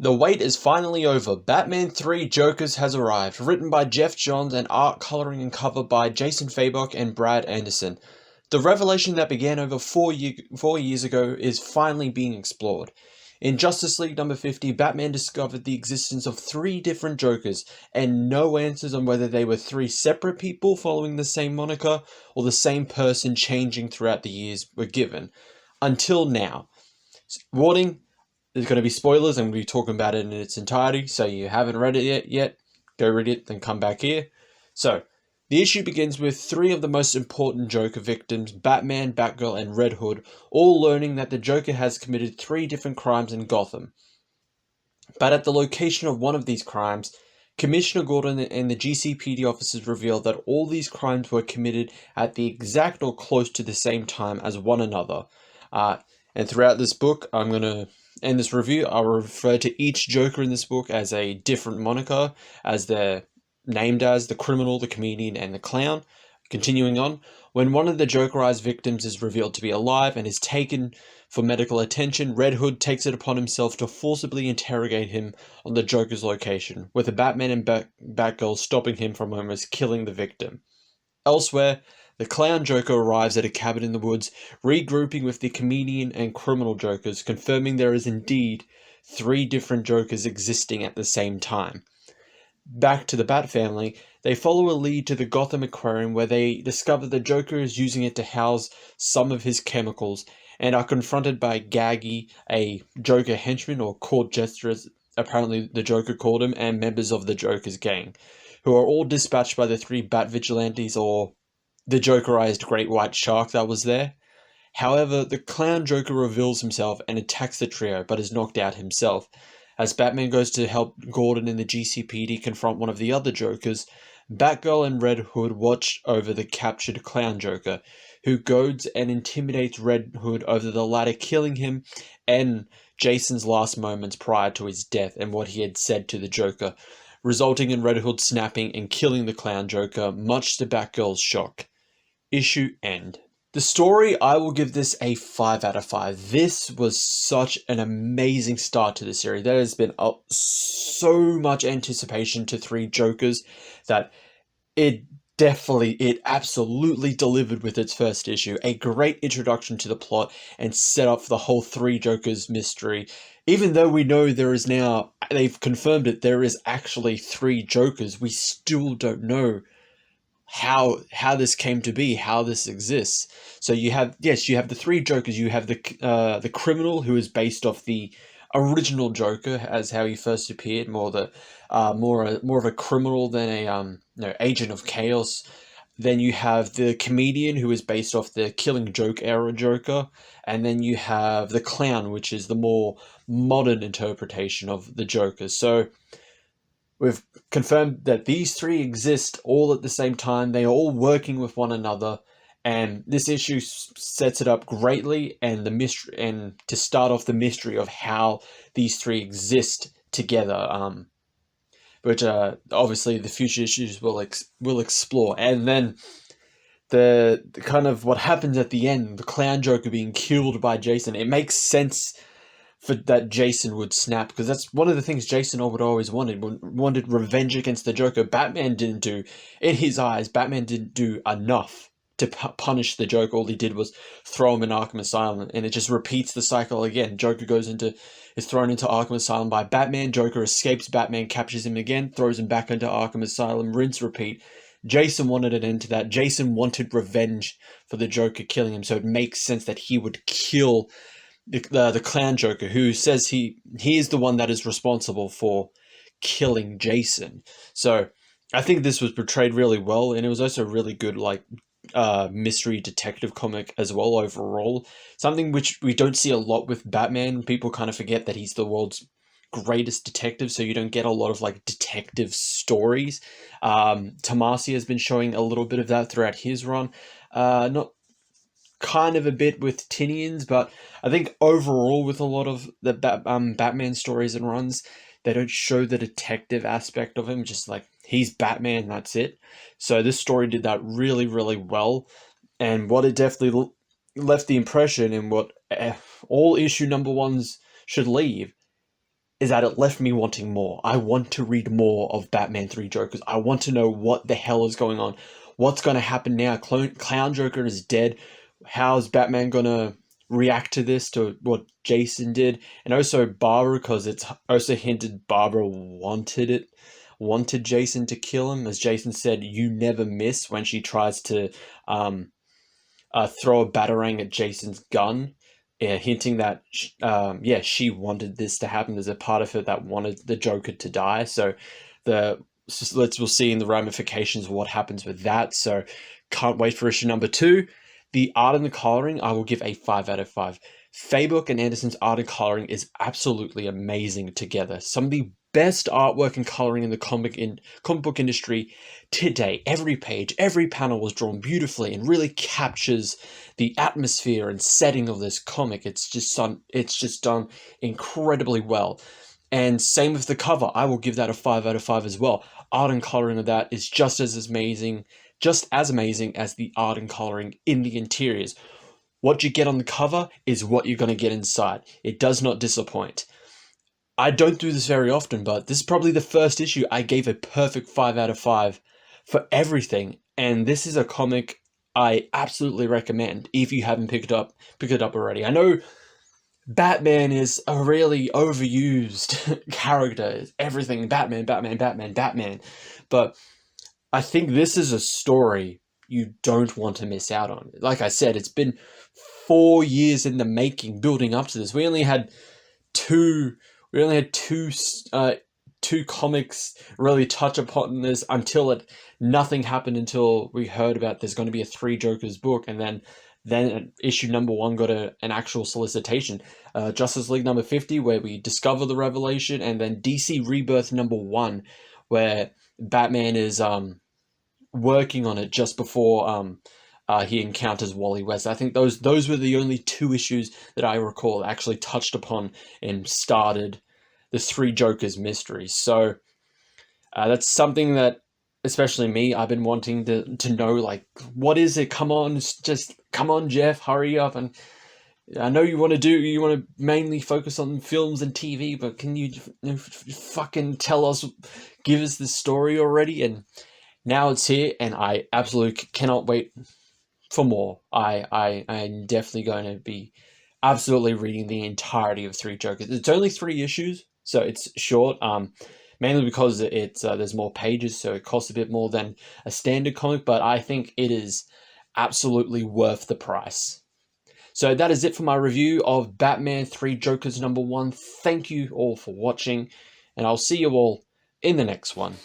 The wait is finally over. Batman 3 Jokers has arrived. Written by Geoff Johns and art, coloring and cover by Jason Fabok and Brad Anderson. The revelation that began over 4 years ago is finally being explored. In Justice League number 50, Batman discovered the existence of 3 different Jokers, and no answers on whether they were 3 separate people following the same moniker, or the same person changing throughout the years were given. Until now. Warning, there's going to be spoilers. I'm going to be talking about it in its entirety, so you haven't read it yet, go read it, then come back here. So, the issue begins with 3 of the most important Joker victims, Batman, Batgirl, and Red Hood, all learning that the Joker has committed 3 different crimes in Gotham. But at the location of one of these crimes, Commissioner Gordon and the GCPD officers reveal that all these crimes were committed at the exact or close to the same time as one another. And throughout this book, I'm going to end this review. I'll refer to each Joker in this book as a different moniker, as they're named as the criminal, the comedian, and the clown. Continuing on, when one of the Jokerized victims is revealed to be alive and is taken for medical attention, Red Hood takes it upon himself to forcibly interrogate him on the Joker's location, with the Batman and Batgirl stopping him from almost killing the victim. Elsewhere, the Clown Joker arrives at a cabin in the woods, regrouping with the comedian and criminal Jokers, confirming there is indeed 3 different Jokers existing at the same time. Back to the Bat family, they follow a lead to the Gotham Aquarium where they discover the Joker is using it to house some of his chemicals, and are confronted by Gaggy, a Joker henchman or court jester as apparently the Joker called him, and members of the Joker's gang, who are all dispatched by the 3 Bat Vigilantes or the Jokerized Great White Shark that was there. However, the Clown Joker reveals himself and attacks the trio, but is knocked out himself. As Batman goes to help Gordon and the GCPD confront one of the other Jokers, Batgirl and Red Hood watch over the captured Clown Joker, who goads and intimidates Red Hood over the latter killing him and Jason's last moments prior to his death and what he had said to the Joker, resulting in Red Hood snapping and killing the Clown Joker, much to Batgirl's shock. Issue end. The story, I will give this a 5 out of 5. This was such an amazing start to the series. There has been so much anticipation to 3 Jokers that it absolutely delivered with its first issue. A great introduction to the plot and set up for the whole 3 Jokers mystery. Even though we know there is now, they've confirmed it, there is actually 3 Jokers, we still don't know how this came to be, how this exists. So you have the 3 Jokers. You have the criminal, who is based off the original Joker as how he first appeared, more of a criminal than a agent of chaos. Then you have the comedian, who is based off the Killing Joke era Joker, and then you have the clown, which is the more modern interpretation of the Joker. So we've confirmed that these 3 exist all at the same time. They are all working with one another, and this issue sets it up greatly. And the mystery, and to start off the mystery of how these 3 exist together, which obviously the future issues will explore. And then the kind of what happens at the end, the Clown Joker being killed by Jason. It makes sense for that Jason would snap, because that's one of the things Jason would always wanted revenge against the Joker. Batman didn't do, in his eyes, Batman didn't do enough to punish the Joker. All he did was throw him in Arkham Asylum, and it just repeats the cycle again. Joker is thrown into Arkham Asylum by Batman. Joker escapes. Batman captures him again, throws him back into Arkham Asylum. Rinse, repeat. Jason wanted an end to that. Jason wanted revenge for the Joker killing him, so it makes sense that he would kill the Clown Joker, who says he is the one that is responsible for killing Jason. So I think this was portrayed really well, and it was also really good, mystery detective comic as well overall. Something which we don't see a lot with Batman. People kind of forget that he's the world's greatest detective, so you don't get a lot of detective stories. Tomasi has been showing a little bit of that throughout his run. Not kind of a bit with Tinian's, but I think overall with a lot of the Batman stories and runs, they don't show the detective aspect of him, just he's Batman, that's it. So this story did that really, really well, and what it definitely left the impression, and what all issue number 1s should leave, is that it left me wanting more. I want to read more of Batman 3 Jokers. I want to know what the hell is going on. What's going to happen now? Clown Joker is dead. How's Batman going to react to this, to what Jason did? And also Barbara, because it's also hinted Barbara wanted Jason to kill him. As Jason said, you never miss, when she tries to throw a batarang at Jason's gun, hinting that she wanted this to happen. There's a part of her that wanted the Joker to die. So we'll see in the ramifications what happens with that. So can't wait for issue number 2. The art and the coloring, I will give a 5 out of 5. Fabok and Anderson's art and coloring is absolutely amazing together. Some of the best artwork and coloring in the comic book industry today. Every page, every panel was drawn beautifully and really captures the atmosphere and setting of this comic. It's just done incredibly well. And same with the cover. I will give that a 5 out of 5 as well. Art and coloring of that is just as amazing as the art and coloring in the interiors. What you get on the cover is what you're going to get inside. It does not disappoint. I don't do this very often, but this is probably the first issue I gave a perfect 5 out of 5 for everything. And this is a comic I absolutely recommend if you haven't picked it up already. I know Batman is a really overused character. Everything Batman. But I think this is a story you don't want to miss out on. Like I said, it's been 4 years in the making, building up to this. We only had two comics really touch upon this until nothing happened until we heard about there's going to be a 3 Jokers book, and then issue number 1 got an actual solicitation. Justice League number 50, where we discover the revelation, and then DC Rebirth number 1, where Batman is working on it just before he encounters Wally West. I think those were the only 2 issues that I recall that actually touched upon and started the 3 Jokers mystery. So that's something that, especially me, I've been wanting to know, like, what is it? Come on, Jeff, hurry up. And I know you want to mainly focus on films and TV, but can you fucking give us the story already? And now it's here, and I absolutely cannot wait for more. I'm definitely going to be absolutely reading the entirety of 3 Jokers. It's only 3 issues, so it's short. Mainly because there's more pages, so it costs a bit more than a standard comic, but I think it is absolutely worth the price. So that is it for my review of Batman 3 Jokers number 1. Thank you all for watching, and I'll see you all in the next one.